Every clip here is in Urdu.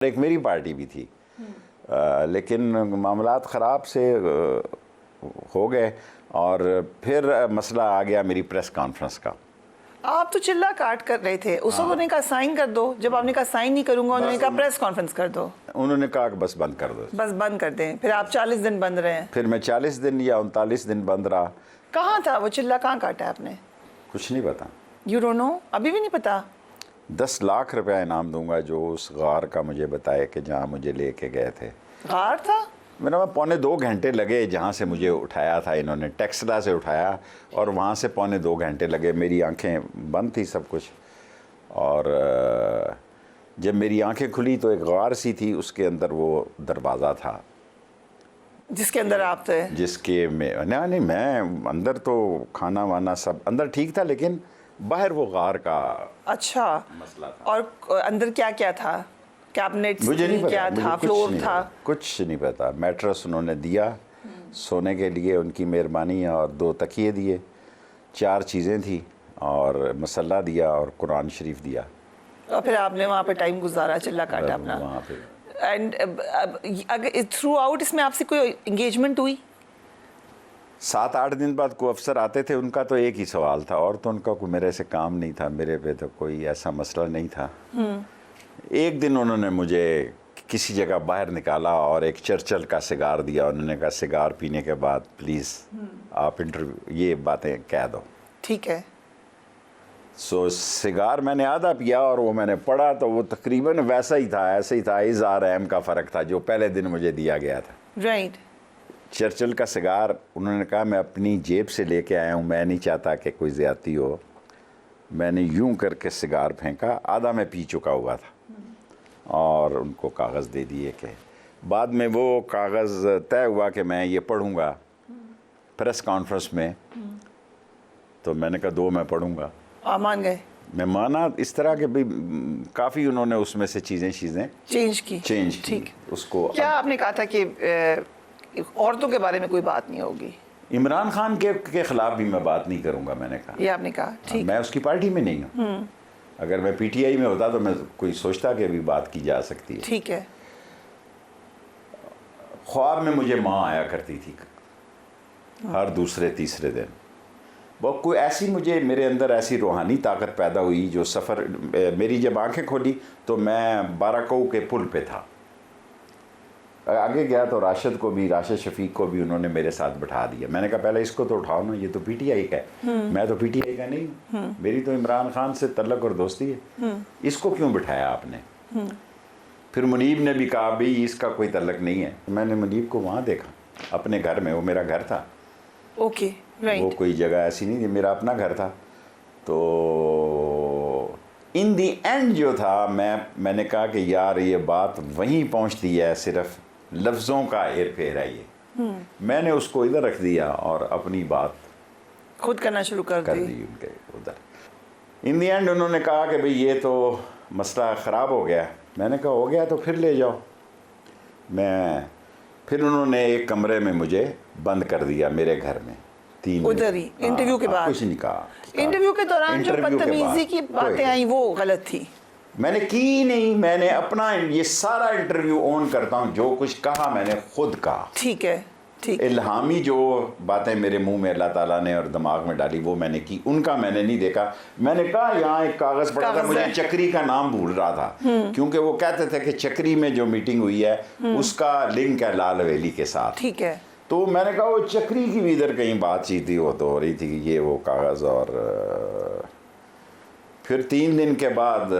ایک میری پارٹی بھی تھی لیکن معاملات خراب سے ہو گئے اور پھر مسئلہ آ گیا میری پریس کانفرنس کا. آپ تو چلا کاٹ کر رہے تھے اس وقت. انہوں نے کہا سائن کر دو. جب آپ نے کہا سائن نہیں کروں گا انہوں نے کہا پریس کانفرنس کر دو. انہوں نے کہا کہ بس بند کر دو, بس بند کر دیں. پھر آپ 40 دن بند رہے ہیں. پھر میں 40 دن یا 39 دن بند رہا. کہاں تھا وہ چلا, کہاں کاٹا آپ نے؟ کچھ نہیں پتا. You don't know? ابھی بھی نہیں پتا؟ 10 لاکھ روپے انعام دوں گا جو اس غار کا مجھے بتائے کہ جہاں مجھے لے کے گئے تھے. غار تھا؟ میرا 1.25 گھنٹے لگے جہاں سے مجھے اٹھایا تھا انہوں نے, ٹیکسلا سے اٹھایا اور وہاں سے 1.25 گھنٹے لگے. میری آنکھیں بند تھی سب کچھ, اور جب میری آنکھیں کھلی تو ایک غار سی تھی, اس کے اندر وہ دروازہ تھا جس کے اندر آپ تھے. جس کے نہیں میں اندر تو کھانا وانا سب اندر ٹھیک تھا لیکن باہر وہ غار کا اچھا مسئلہ تھا. اور اندر کیا کیا تھا؟ کیبنٹ مجھے نہیں پتا, کیا تھا؟ فلور تھا؟ کچھ نہیں پتا. میٹرس انہوں نے دیا سونے کے لیے, ان کی مہربانی, اور 2 تکیے دیے, 4 چیزیں تھیں, اور مسلح دیا اور قرآن شریف دیا. اور پھر آپ نے وہاں پہ ٹائم گزارا, چلا کاٹا اپنا وہاں پہ. اینڈ اگر تھرو آؤٹ اس میں آپ سے کوئی انگیجمنٹ ہوئی؟ 7-8 دن بعد کوئی افسر آتے تھے, ان کا تو ایک ہی سوال تھا, اور تو ان کا کوئی میرے سے کام نہیں تھا, میرے پہ تو کوئی ایسا مسئلہ نہیں تھا. ایک دن انہوں نے مجھے کسی جگہ باہر نکالا اور ایک چرچل کا سگار دیا. انہوں نے کہا سگار پینے کے بعد پلیز آپ انٹرویو یہ باتیں کہہ دو. ٹھیک ہے. سو سگار میں نے آدھا پیا اور وہ میں نے پڑھا تو وہ تقریباً ویسا ہی تھا, ایسا ہی تھا, اظہار اہم کا فرق تھا جو پہلے دن مجھے دیا گیا تھا. رائٹ. چرچل کا سگار انہوں نے کہا میں اپنی جیب سے لے کے آیا ہوں, میں نہیں چاہتا کہ کوئی زیادتی ہو. میں نے یوں کر کے سگار پھینکا, آدھا میں پی چکا ہوا تھا, اور ان کو کاغذ دے دیے کہ بعد میں وہ کاغذ طے ہوا کہ میں یہ پڑھوں گا پریس کانفرنس میں. تو میں نے کہا 2 میں پڑھوں گا. آپ مان گئے؟ میں مانا اس طرح کہ بھی کافی انہوں نے اس میں سے چیزیں چینج کی. ٹھیک اس کو. کیا آپ نے کہا تھا کہ عورتوں کے بارے میں کوئی بات نہیں ہوگی؟ عمران خان کے خلاف بھی میں بات نہیں کروں گا, میں نے کہا. یہ آپ نے کہا. ٹھیک. میں اس کی پارٹی میں نہیں ہوں. اگر میں پی ٹی آئی میں ہوتا تو میں کوئی سوچتا کہ بھی بات کی جا سکتی ہے. ٹھیک ہے. خواب میں مجھے ماں آیا کرتی تھی ہر دوسرے تیسرے دن. وہ کوئی ایسی مجھے میرے اندر ایسی روحانی طاقت پیدا ہوئی جو سفر میری جب آنکھیں کھولی تو میں باراکو کے پل پہ تھا. آگے گیا تو راشد شفیق کو بھی انہوں نے میرے ساتھ بٹھا دیا. میں نے کہا پہلے اس کو تو اٹھاؤ نا, یہ تو پی ٹی آئی کا ہے, میں تو پی ٹی آئی کا نہیں ہوں, میری تو عمران خان سے تعلق اور دوستی ہے, اس کو کیوں بٹھایا آپ نے؟ پھر منیب نے بھی کہا بھئی اس کا کوئی تعلق نہیں ہے. میں نے منیب کو وہاں دیکھا اپنے گھر میں, وہ میرا گھر تھا. اوکے. وہ کوئی جگہ ایسی نہیں تھی, میرا اپنا گھر تھا. تو ان دی اینڈ جو تھا میں نے کہا کہ یار یہ بات وہیں پہنچتی ہے, صرف لفظوں کا ہیر پھیر ہے یہ. میں نے اس کو ادھر رکھ دیا اور اپنی بات خود کرنا شروع کر دی ان کے ادھر. ان دی اینڈ انہوں نے کہا کہ بھئی یہ تو مسئلہ خراب ہو گیا. میں نے کہا ہو گیا تو پھر لے جاؤ. پھر انہوں نے ایک کمرے میں مجھے بند کر دیا میرے گھر میں 3 ادھر ہی انٹرویو کے بعد. کچھ نہیں کہا. انٹرویو کے دوران جو بدتمیزی کی باتیں آئیں وہ غلط تھی. میں نے کی نہیں, میں نے اپنا یہ سارا انٹرویو اون کرتا ہوں, جو کچھ کہا میں نے خود کہا. ٹھیک ہے. ٹھیک. الہامی جو باتیں میرے منہ میں اللہ تعالیٰ نے اور دماغ میں ڈالی وہ میں نے کی, ان کا میں نے نہیں دیکھا. میں نے کہا یہاں ایک کاغذ پڑا تھا, مجھے چکری کا نام بھول رہا تھا کیونکہ وہ کہتے تھے کہ چکری میں جو میٹنگ ہوئی ہے اس کا لنک ہے لال ویلی کے ساتھ. ٹھیک ہے. تو میں نے کہا وہ چکری کی بھی ادھر کہیں بات چیت تھی, وہ تو ہو رہی تھی کہ یہ وہ کاغذ. اور پھر 3 دن کے بعد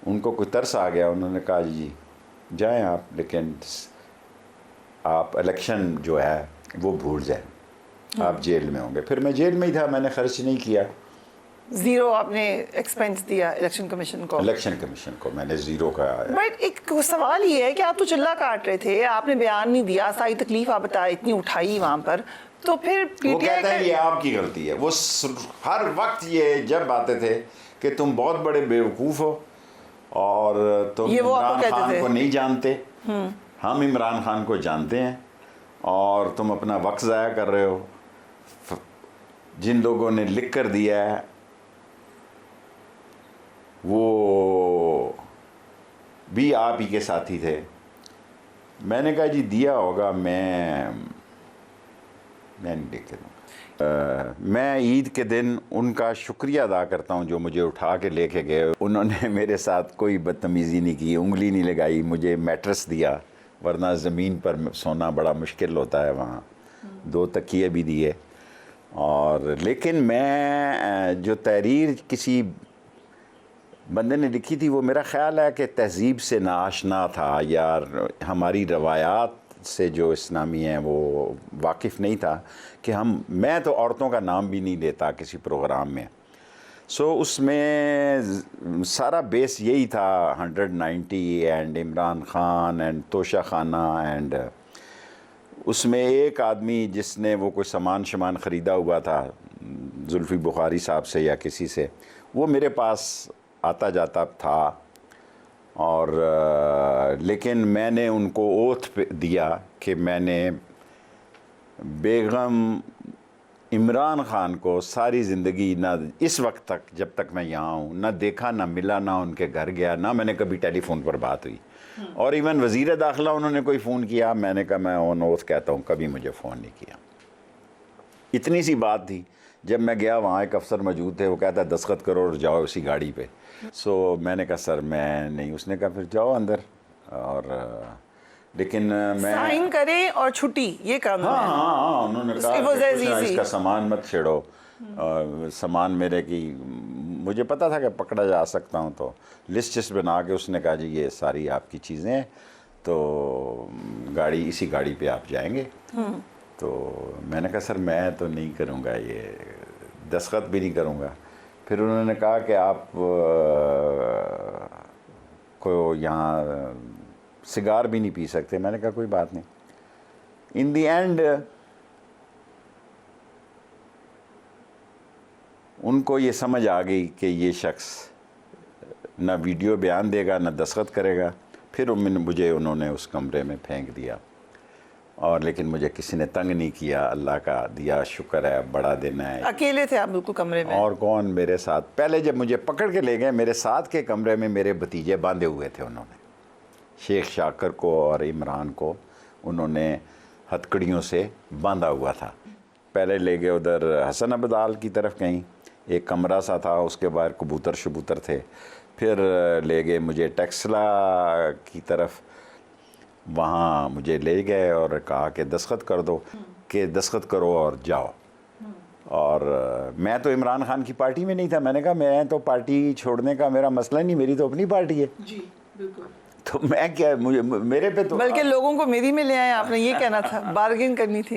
ان کو کوئی ترس آ گیا. انہوں نے کہا جی جائیں آپ, لیکن آپ الیکشن جو ہے وہ بھول جائیں, آپ جیل میں ہوں گے. پھر میں جیل میں ہی تھا, میں نے خرچ نہیں کیا. 0 آپ نے ایکسپینس دیا الیکشن کمیشن کو میں نے 0 کا. بٹ ایک سوال یہ ہے کہ آپ تو چلا کاٹ رہے تھے, آپ نے بیان نہیں دیا, ساری تکلیف آپ بتائے اتنی اٹھائی وہاں پر, تو پھر وہ کہتے ہیں یہ آپ کی غلطی ہے. وہ ہر وقت یہ جب آتے تھے کہ تم بہت بڑے بیوقوف ہو اور تم عمران خان کو نہیں جانتے, ہم عمران خان کو جانتے ہیں, اور تم اپنا وقت ضائع کر رہے ہو. جن لوگوں نے لکھ کر دیا ہے وہ بھی آپ ہی کے ساتھی تھے. میں نے کہا جی دیا ہوگا, میں نہیں لے کے دوں. میں عید کے دن ان کا شکریہ ادا کرتا ہوں جو مجھے اٹھا کے لے کے گئے. انہوں نے میرے ساتھ کوئی بدتمیزی نہیں کی, انگلی نہیں لگائی, مجھے میٹرس دیا, ورنہ زمین پر سونا بڑا مشکل ہوتا ہے وہاں. 2 تکیے بھی دیے. اور لیکن میں جو تحریر کسی بندے نے لکھی تھی وہ میرا خیال ہے کہ تہذیب سے ناآشنا تھا, یا ہماری روایات سے جو اسلامی ہیں وہ واقف نہیں تھا کہ میں تو عورتوں کا نام بھی نہیں لیتا کسی پروگرام میں. سو اس میں سارا بیس یہی تھا 190 اینڈ عمران خان اینڈ توشہ خانہ, اینڈ اس میں ایک آدمی جس نے وہ کوئی سامان شمان خریدا ہوا تھا زلفی بخاری صاحب سے یا کسی سے, وہ میرے پاس آتا جاتا تھا. اور لیکن میں نے ان کو اوتھ دیا کہ میں نے بیگم عمران خان کو ساری زندگی نہ اس وقت تک جب تک میں یہاں ہوں نہ دیکھا, نہ ملا, نہ ان کے گھر گیا, نہ میں نے کبھی ٹیلی فون پر بات ہوئی. اور ایون وزیر داخلہ انہوں نے کوئی فون کیا, میں نے کہا میں آن اوتھ کہتا ہوں کبھی مجھے فون نہیں کیا. اتنی سی بات تھی. جب میں گیا وہاں ایک افسر موجود تھے, وہ کہتا ہے دستخط کرو اور جاؤ اسی گاڑی پہ. سو میں نے کہا سر میں نہیں. اس نے کہا پھر جاؤ اندر. اور لیکن میں سائن کرے اور چھٹی یہ کرنا ہے. ہاں انہوں نے کہا کہ اس کا سامان مت چھیڑو. سامان میرے کی مجھے پتا تھا کہ پکڑا جا سکتا ہوں, تو لسٹ بنا کے اس نے کہا جی یہ ساری آپ کی چیزیں ہیں, تو اسی گاڑی پہ آپ جائیں گے. تو میں نے کہا سر میں تو نہیں کروں گا, یہ دستخط بھی نہیں کروں گا. پھر انہوں نے کہا کہ آپ کو یہاں سگار بھی نہیں پی سکتے. میں نے کہا کوئی بات نہیں. ان دی اینڈ ان کو یہ سمجھ آ گئی کہ یہ شخص نہ ویڈیو بیان دے گا نہ دستخط کرے گا. پھر مجھے انہوں نے اس کمرے میں پھینک دیا. اور لیکن مجھے کسی نے تنگ نہیں کیا, اللہ کا دیا شکر ہے, بڑا دن ہے. اکیلے تھے آپ بالکل کمرے میں؟ اور کون میرے ساتھ. پہلے جب مجھے پکڑ کے لے گئے, میرے ساتھ کے کمرے میں میرے بھتیجے باندھے ہوئے تھے. انہوں نے شیخ شاکر کو اور عمران کو انہوں نے ہتکڑیوں سے باندھا ہوا تھا. پہلے لے گئے ادھر حسن ابدال کی طرف, کہیں ایک کمرہ سا تھا, اس کے باہر کبوتر شبوتر تھے. پھر لے گئے مجھے ٹیکسلا کی طرف, وہاں مجھے لے گئے اور کہا کہ دستخط کر دو, کہ دستخط کرو اور جاؤ. اور میں تو عمران خان کی پارٹی میں نہیں تھا. میں نے کہا میں تو پارٹی چھوڑنے کا میرا مسئلہ نہیں, میری تو اپنی پارٹی ہے. جی بالکل. تو میں کیا, میرے پہ تو بلکہ لوگوں کو میری میں لے آئے آپ نے, یہ کہنا تھا, بارگین کرنی تھی.